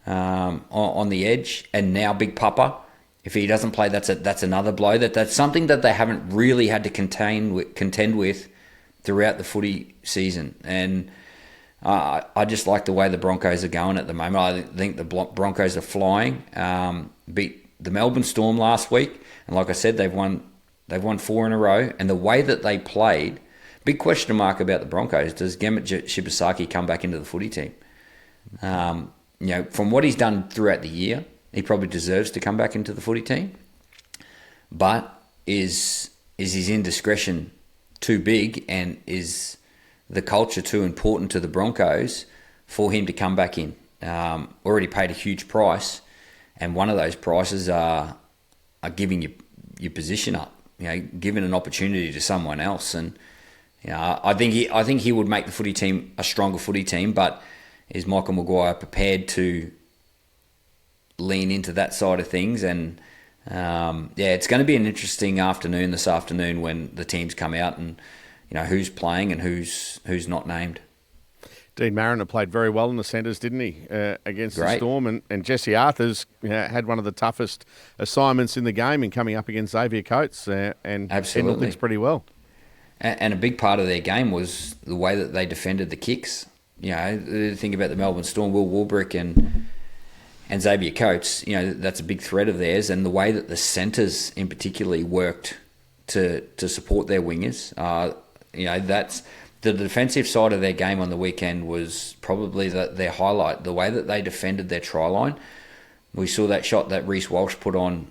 on the edge, and now Big Papa. If he doesn't play, that's another blow. That's something that they haven't really had to contend with throughout the footy season. And I just like the way the Broncos are going at the moment. I think the Broncos are flying. Beat the Melbourne Storm last week, and like I said, they've won 4 in a row. And the way that they played, big question mark about the Broncos: does Gehamat Shibasaki come back into the footy team? From what he's done throughout the year, he probably deserves to come back into the footy team. But is his indiscretion too big, and is the culture too important to the Broncos for him to come back in? Already paid a huge price. And one of those prices are giving your position up, giving an opportunity to someone else. And I think he would make the footy team a stronger footy team. But is Michael Maguire prepared to lean into that side of things? And it's going to be an interesting afternoon this afternoon when the teams come out and who's playing and who's not named. Dean Mariner played very well in the centres, didn't he, against the Storm? And Jesse Arthur's had one of the toughest assignments in the game in coming up against Xavier Coates and handled things pretty well. And a big part of their game was the way that they defended the kicks. Think about the Melbourne Storm, Will Warbrick and Xavier Coates. That's a big threat of theirs, and the way that the centres in particular worked to support their wingers. That's... The defensive side of their game on the weekend was probably their highlight. The way that they defended their try line. We saw that shot that Reece Walsh put on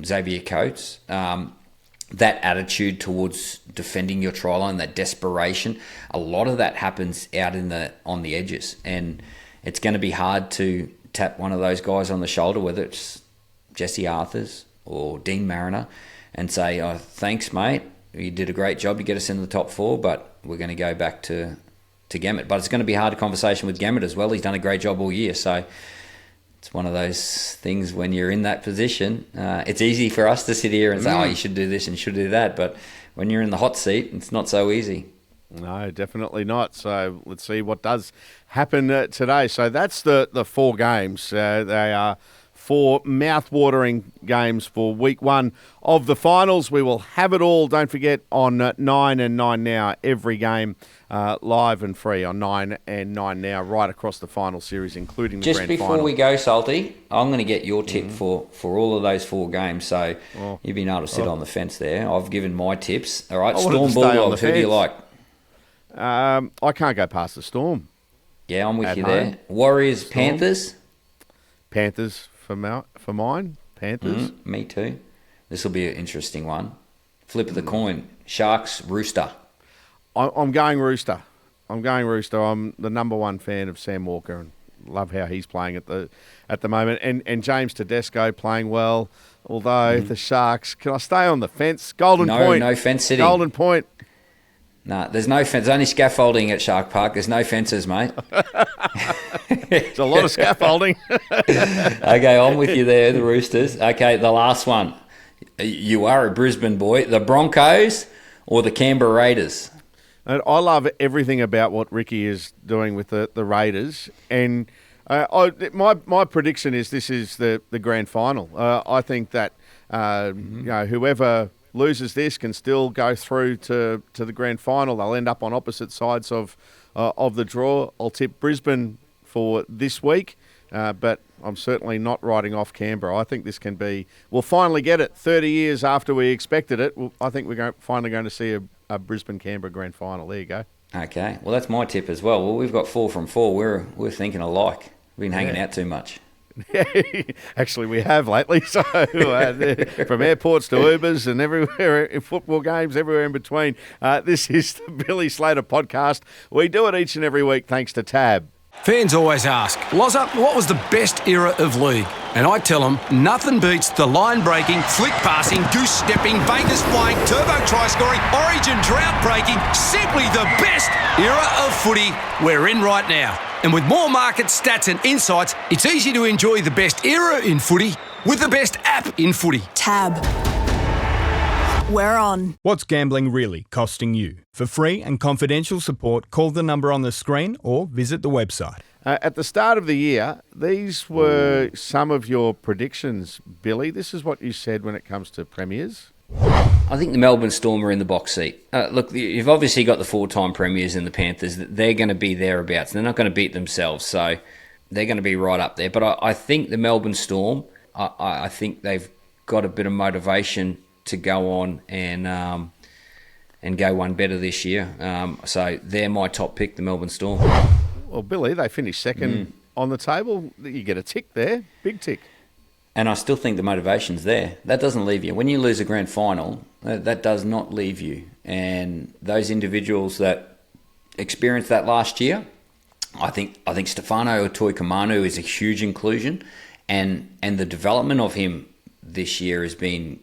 Xavier Coates. That attitude towards defending your try line, that desperation, a lot of that happens out on the edges. And it's going to be hard to tap one of those guys on the shoulder, whether it's Jesse Arthurs or Dean Mariner, and say, "Oh, thanks, mate. You did a great job to get us into the top 4, but we're going to go back to Gehamat." But it's going to be a hard conversation with Gehamat as well. He's done a great job all year. So it's one of those things when you're in that position. It's easy for us to sit here and say, you should do this and you should do that. But when you're in the hot seat, it's not so easy. No, definitely not. So let's see what does happen today. So that's the 4 games. They are 4 mouth-watering games for week 1 of the finals. We will have it all, don't forget, on 9 and 9 Now, every game live and free on 9 and 9 Now, right across the final series, including the grand final. Just before we go, Salty, I'm going to get your tip for all of those 4 games, so you've been able to sit on the fence there. I've given my tips. All right, Storm Bulldogs, who do you like? I can't go past the Storm. Yeah, I'm with you there. Warriors, Storm. Panthers. For mine, Panthers. Me too. This will be an interesting one. Flip of the coin. Sharks, Rooster. I'm going Rooster. I'm the number 1 fan of Sam Walker and love how he's playing at the moment. And James Tedesco playing well. Although the Sharks, can I stay on the fence? Golden Point. No fence sitting. Golden Point. No, there's no fence. There's only scaffolding at Shark Park. There's no fences, mate. It's a lot of scaffolding. Okay, I'm with you there, the Roosters. Okay, the last one. You are a Brisbane boy. The Broncos or the Canberra Raiders? And I love everything about what Ricky is doing with the Raiders. And my prediction is this is the grand final. I think that whoever loses this can still go through to the grand final. They'll end up on opposite sides of the draw. I'll tip Brisbane for this week, but I'm certainly not writing off Canberra. I think this can be. We'll finally get it 30 years after we expected it. I think we're finally going to see a Brisbane-Canberra grand final. There you go. Okay, well that's my tip as well. Well, we've got 4 from 4. We're thinking alike. We've been hanging out too much. Actually, we have lately. So from airports to Ubers and everywhere, in football games, everywhere in between. This is the Billy Slater Podcast. We do it each and every week thanks to Tab. Fans always ask, Loza, what was the best era of league? And I tell them, nothing beats the line-breaking, flick-passing, goose-stepping, Vegas-flying, turbo try-scoring, origin drought-breaking, simply the best era of footy we're in right now. And with more market stats and insights, it's easy to enjoy the best era in footy with the best app in footy. Tab. We're on. What's gambling really costing you? For free and confidential support, call the number on the screen or visit the website. At the start of the year, these were some of your predictions, Billy. This is what you said when it comes to premiers. I think the Melbourne Storm are in the box seat. Look, you've obviously got the 4-time premiers in the Panthers. They're going to be thereabouts. They're not going to beat themselves, so they're going to be right up there. But I think the Melbourne Storm, I think they've got a bit of motivation to go on and go one better this year. So they're my top pick, the Melbourne Storm. Well, Billy, they finished second on the table. You get a tick there, big tick. And I still think the motivation's there. That doesn't leave you. When you lose a grand final, that does not leave you. And those individuals that experienced that last year, I think Stefano Utoikamanu is a huge inclusion, and the development of him this year has been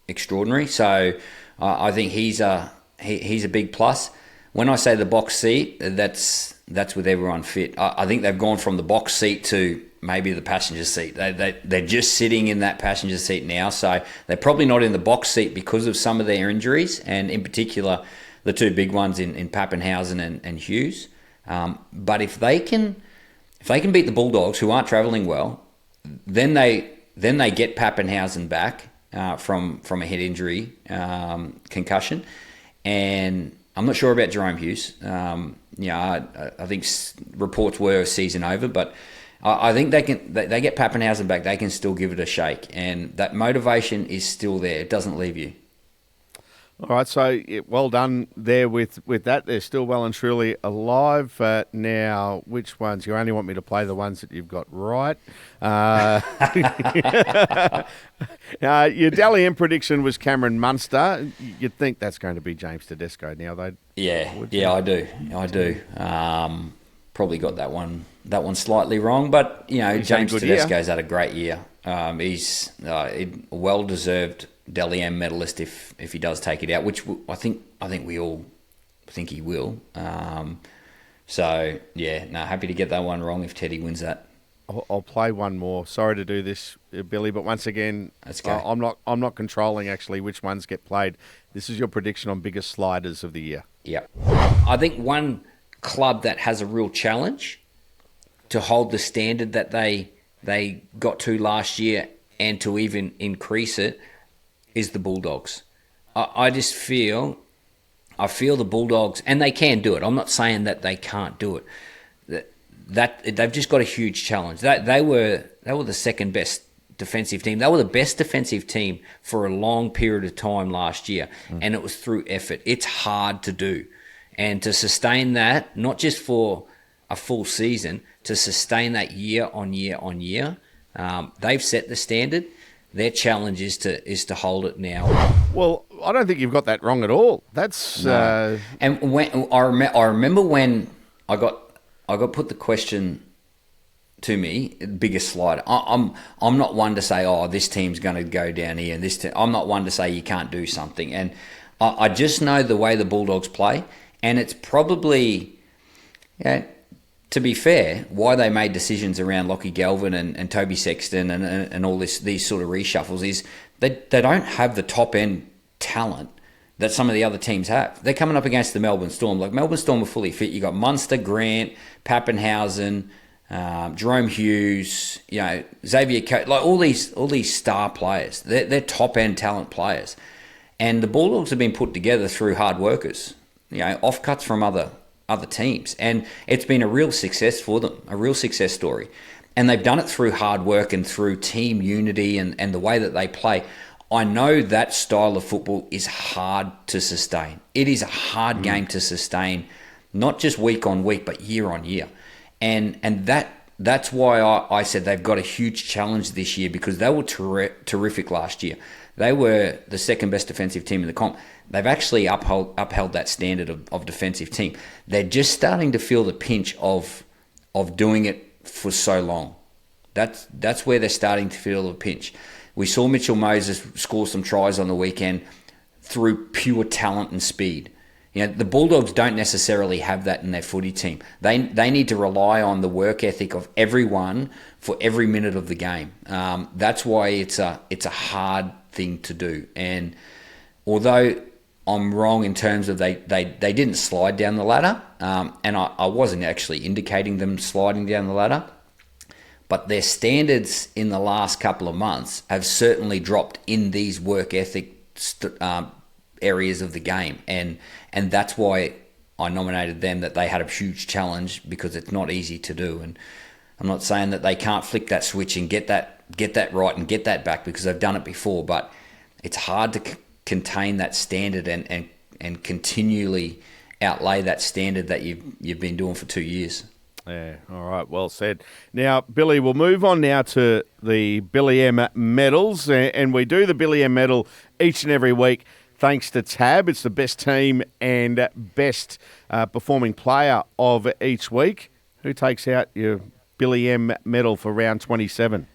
extraordinary. So I think he's a big plus. When I say the box seat, that's with everyone fit. I think they've gone from the box seat to maybe the passenger seat. They're just sitting in that passenger seat now, so they're probably not in the box seat because of some of their injuries, and in particular the two big ones in Pappenhausen and Hughes. But if they can beat the Bulldogs, who aren't travelling well, then they get Pappenhausen back from a head injury, concussion, and I'm not sure about Jerome Hughes. I think reports were season over, but I think they get Pappenhausen back. They can still give it a shake, and that motivation is still there. It doesn't leave you. All right, so well done there with that. They're still well and truly alive. Now, which ones? You only want me to play the ones that you've got right. Your Dally M prediction was Cameron Munster. You'd think that's going to be James Tedesco now, though. Yeah, I do. Probably got that one slightly wrong, but James Tedesco's had a great year. He's a well-deserved Dally M medalist if he does take it out, which I think we all think he will. Happy to get that one wrong if Teddy wins that. I'll play one more. Sorry to do this, Billy, but once again, I'm not controlling actually which ones get played. This is your prediction on biggest sliders of the year. Yeah, I think one club that has a real challenge to hold the standard that they got to last year and to even increase it is the Bulldogs. I feel the Bulldogs, and they can do it. I'm not saying that they can't do it. That they've just got a huge challenge. They were the second best defensive team. They were the best defensive team for a long period of time last year, and it was through effort. It's hard to do, and to sustain that, not just for a full season, to sustain that year on year on year. They've set the standard. Their challenge is to hold it now. Well, I don't think you've got that wrong at all. That's no. And when I remember when I got put the question to me, biggest slider. I'm not one to say, this team's going to go down here, and this team. I'm not one to say you can't do something. And I just know the way the Bulldogs play, And it's probably, to be fair, why they made decisions around Lockie Galvin and Toby Sexton and all these sort of reshuffles is they don't have the top-end talent that some of the other teams have. They're coming up against the Melbourne Storm. Like, Melbourne Storm are fully fit. You got Munster, Grant, Pappenhausen, Jerome Hughes, Xavier, like all these star players. They're top-end talent players. And the Bulldogs have been put together through hard workers, offcuts from other teams. And it's been a real success for them, a real success story. And they've done it through hard work and through team unity and the way that they play. I know that style of football is hard to sustain. It is a hard game to sustain, not just week on week, but year on year. And that's why I said they've got a huge challenge this year, because they were terrific last year. They were the second best defensive team in the comp. They've actually upheld that standard of defensive team. They're just starting to feel the pinch of doing it for so long. That's where they're starting to feel the pinch. We saw Mitchell Moses score some tries on the weekend through pure talent and speed. The Bulldogs don't necessarily have that in their footy team. They need to rely on the work ethic of everyone for every minute of the game. That's why it's a hard thing to do. And although I'm wrong in terms of they didn't slide down the ladder, and I wasn't actually indicating them sliding down the ladder, but their standards in the last couple of months have certainly dropped in these work ethic areas of the game. And that's why I nominated them, that they had a huge challenge, because it's not easy to do. And I'm not saying that they can't flick that switch and get that right and get that back, because they've done it before, but it's hard to contain that standard and continually outlay that standard that you've been doing for 2 years. Yeah, all right, well said. Now, Billy, we'll move on now to the Billy M medals, and we do the Billy M medal each and every week thanks to Tab. It's the best team and best performing player of each week. Who takes out your Billy M medal for round 27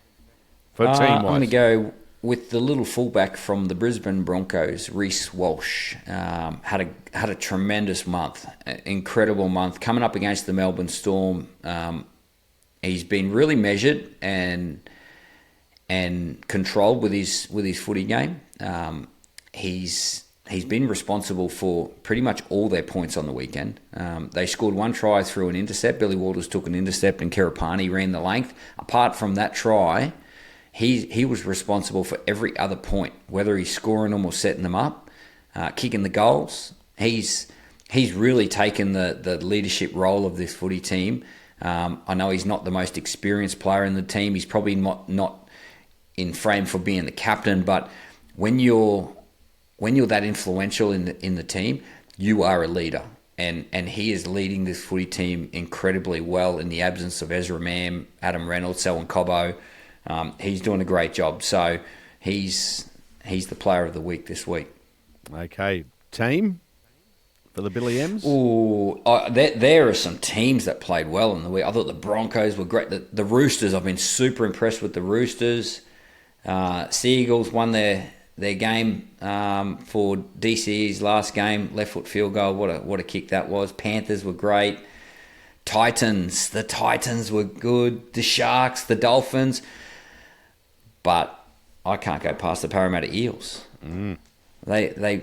for team-wise? I'm going to go with the little fullback from the Brisbane Broncos, Reece Walsh. Had a tremendous month, incredible month. Coming up against the Melbourne Storm, he's been really measured and controlled with his footy game. He's been responsible for pretty much all their points on the weekend. They scored one try through an intercept. Billy Walters took an intercept and Kerapani ran the length. Apart from that try, he was responsible for every other point, whether he's scoring them or setting them up, kicking the goals. He's really taken the leadership role of this footy team. I know he's not the most experienced player in the team. He's probably not in frame for being the captain, but when you're that influential in the team, you are a leader. And he is leading this footy team incredibly well in the absence of Ezra Mam, Adam Reynolds, Selwyn Cobbo. He's doing a great job. So he's the player of the week this week. Okay. Team for the Billy M's? Ooh, there are some teams that played well in the week. I thought the Broncos were great. The Roosters, I've been super impressed with the Roosters. Seagulls won their game for DCE's last game, left foot field goal. What a kick that was. Panthers were great. The Titans were good. The Sharks, the Dolphins. But I can't go past the Parramatta Eels. They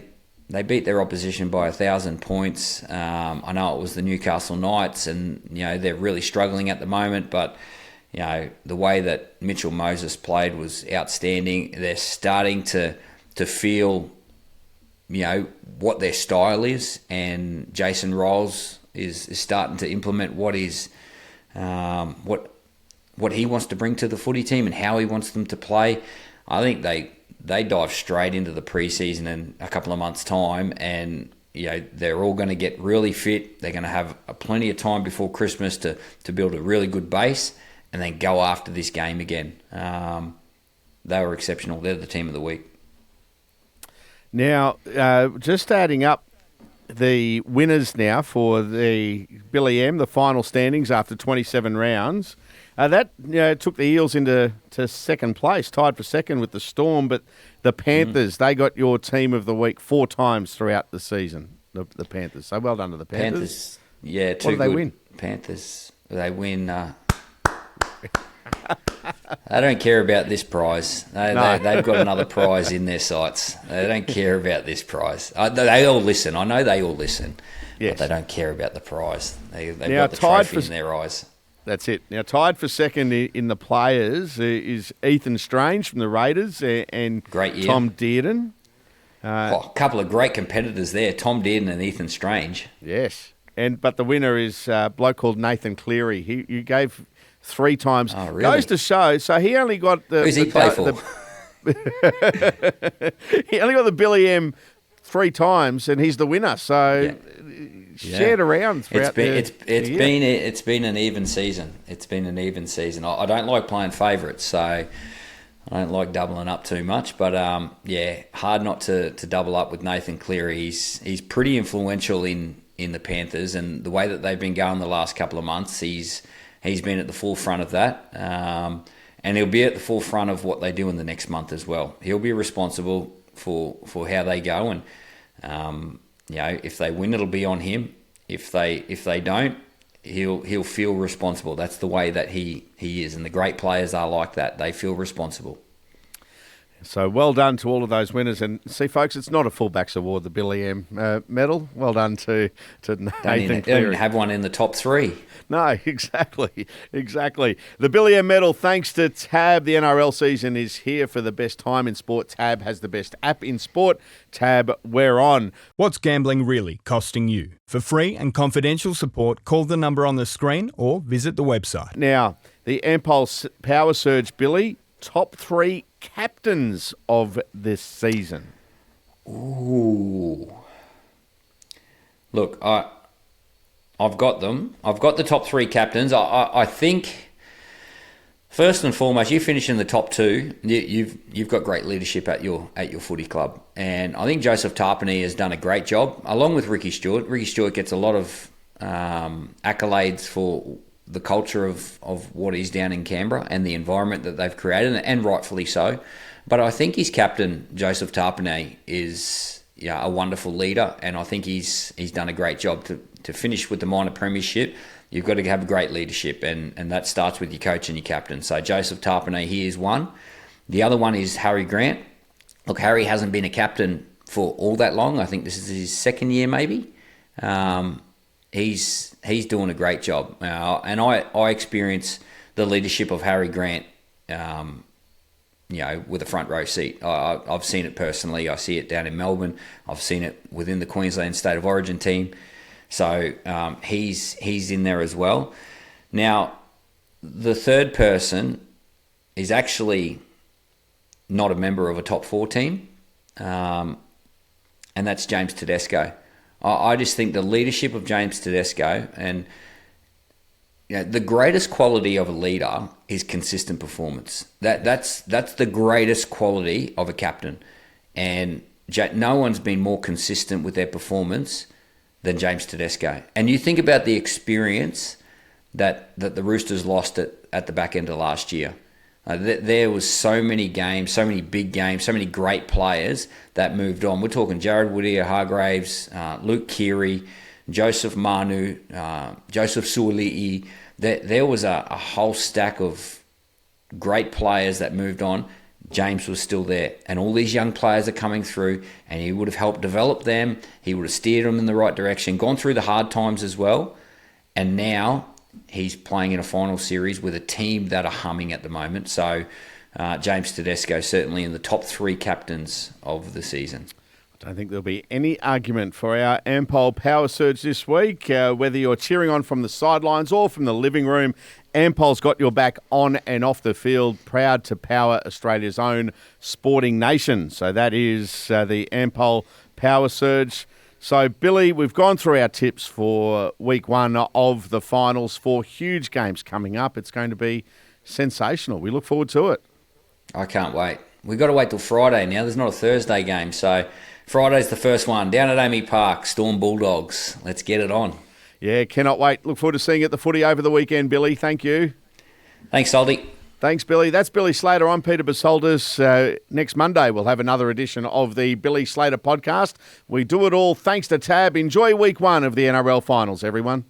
beat their opposition by 1,000 points. I know it was the Newcastle Knights, and they're really struggling at the moment, but the way that Mitchell Moses played was outstanding. They're starting to feel, what their style is, and Jason Rolls is starting to implement what he wants to bring to the footy team and how he wants them to play. I think they dive straight into the preseason in a couple of months' time, and they're all going to get really fit. They're going to have plenty of time before Christmas to build a really good base, and then go after this game again. They were exceptional. They're the team of the week. Now, just adding up the winners now for the Billy M, the final standings after 27 rounds. That took the Eels into second place, tied for second with the Storm, but the Panthers, they got your team of the week 4 times throughout the season. the Panthers. So well done to the Panthers. Yeah, what do they win? Panthers, they win. They don't care about this prize. They've got another prize in their sights. They don't care about this prize. They all listen. I know they all listen, but they don't care about the prize. They've got the trophy in their eyes. That's it. Now, tied for second in the players is Ethan Strange from the Raiders and great year. Tom Dearden. A couple of great competitors there, Tom Dearden and Ethan Strange. Yes. But the winner is a bloke called Nathan Cleary. He gave 3 times. Oh, really? Goes to show. So he only got the... Who's he play for? He only got the Billy M 3 times, and he's the winner. So shared around throughout it's been an even season. It's been an even season. I don't like playing favourites, so I don't like doubling up too much. But hard not to double up with Nathan Cleary. He's pretty influential in the Panthers, and the way that they've been going the last couple of months, he's been at the forefront of that. And he'll be at the forefront of what they do in the next month as well. He'll be responsible for how they go, and if they win, it'll be on him. If they don't, he'll feel responsible. That's the way that he is, and the great players are like that. They feel responsible. So well done to all of those winners. And see, folks, it's not a fullbacks award, the Billy M medal. Well done to Nathan Cleary. They don't have one in the top 3. No, exactly. The Billy M medal, thanks to Tab. The NRL season is here for the best time in sport. Tab has the best app in sport. Tab, we're on. What's gambling really costing you? For free and confidential support, call the number on the screen or visit the website. Now, the Ampol Power Surge, Billy, top 3 captains of this season. Ooh. Look, I've got them. I've got the top 3 captains. I think, first and foremost, you finish in the top 2. You've got great leadership at your footy club, and I think Joseph Tarpany has done a great job, along with Ricky Stewart. Ricky Stewart gets a lot of accolades for the culture of what is down in Canberra and the environment that they've created, and rightfully so. But I think his captain, Joseph Tarpany, is a wonderful leader, and I think he's done a great job to finish with the minor premiership. You've got to have great leadership, and that starts with your coach and your captain. So Joseph Tarpany, he is one. The other one is Harry Grant. Look, Harry hasn't been a captain for all that long. I think this is his 2nd year, maybe. He's doing a great job, and I experience the leadership of Harry Grant, with a front row seat. I've seen it personally. I see it down in Melbourne. I've seen it within the Queensland State of Origin team. So he's in there as well. Now, the third person is actually not a member of a top 4 team, and that's James Tedesco. I just think the leadership of James Tedesco, and the greatest quality of a leader is consistent performance. That's the greatest quality of a captain, and no one's been more consistent with their performance than James Tedesco. And you think about the experience that the Roosters lost at the back end of last year. There was so many games, so many big games, so many great players that moved on. We're talking Jared Whittier-Hargraves, Luke Keary, Joseph Manu, Joseph Suoli'i. There was a whole stack of great players that moved on. James was still there. And all these young players are coming through, and he would have helped develop them. He would have steered them in the right direction, gone through the hard times as well. And now he's playing in a final series with a team that are humming at the moment. So James Tedesco certainly in the top 3 captains of the season. I don't think there'll be any argument for our Ampol Power Surge this week. Whether you're cheering on from the sidelines or from the living room, Ampol's got your back on and off the field, proud to power Australia's own sporting nation. So that is the Ampol Power Surge. So, Billy, we've gone through our tips for week 1 of the finals, 4 huge games coming up. It's going to be sensational. We look forward to it. I can't wait. We've got to wait till Friday now. There's not a Thursday game. So, Friday's the first one. Down at Amy Park, Storm Bulldogs. Let's get it on. Yeah, cannot wait. Look forward to seeing you at the footy over the weekend, Billy. Thank you. Thanks, Salty. Thanks, Billy. That's Billy Slater. I'm Peter Psaltis. Next Monday, we'll have another edition of the Billy Slater Podcast. We do it all thanks to Tab. Enjoy week 1 of the NRL finals, everyone.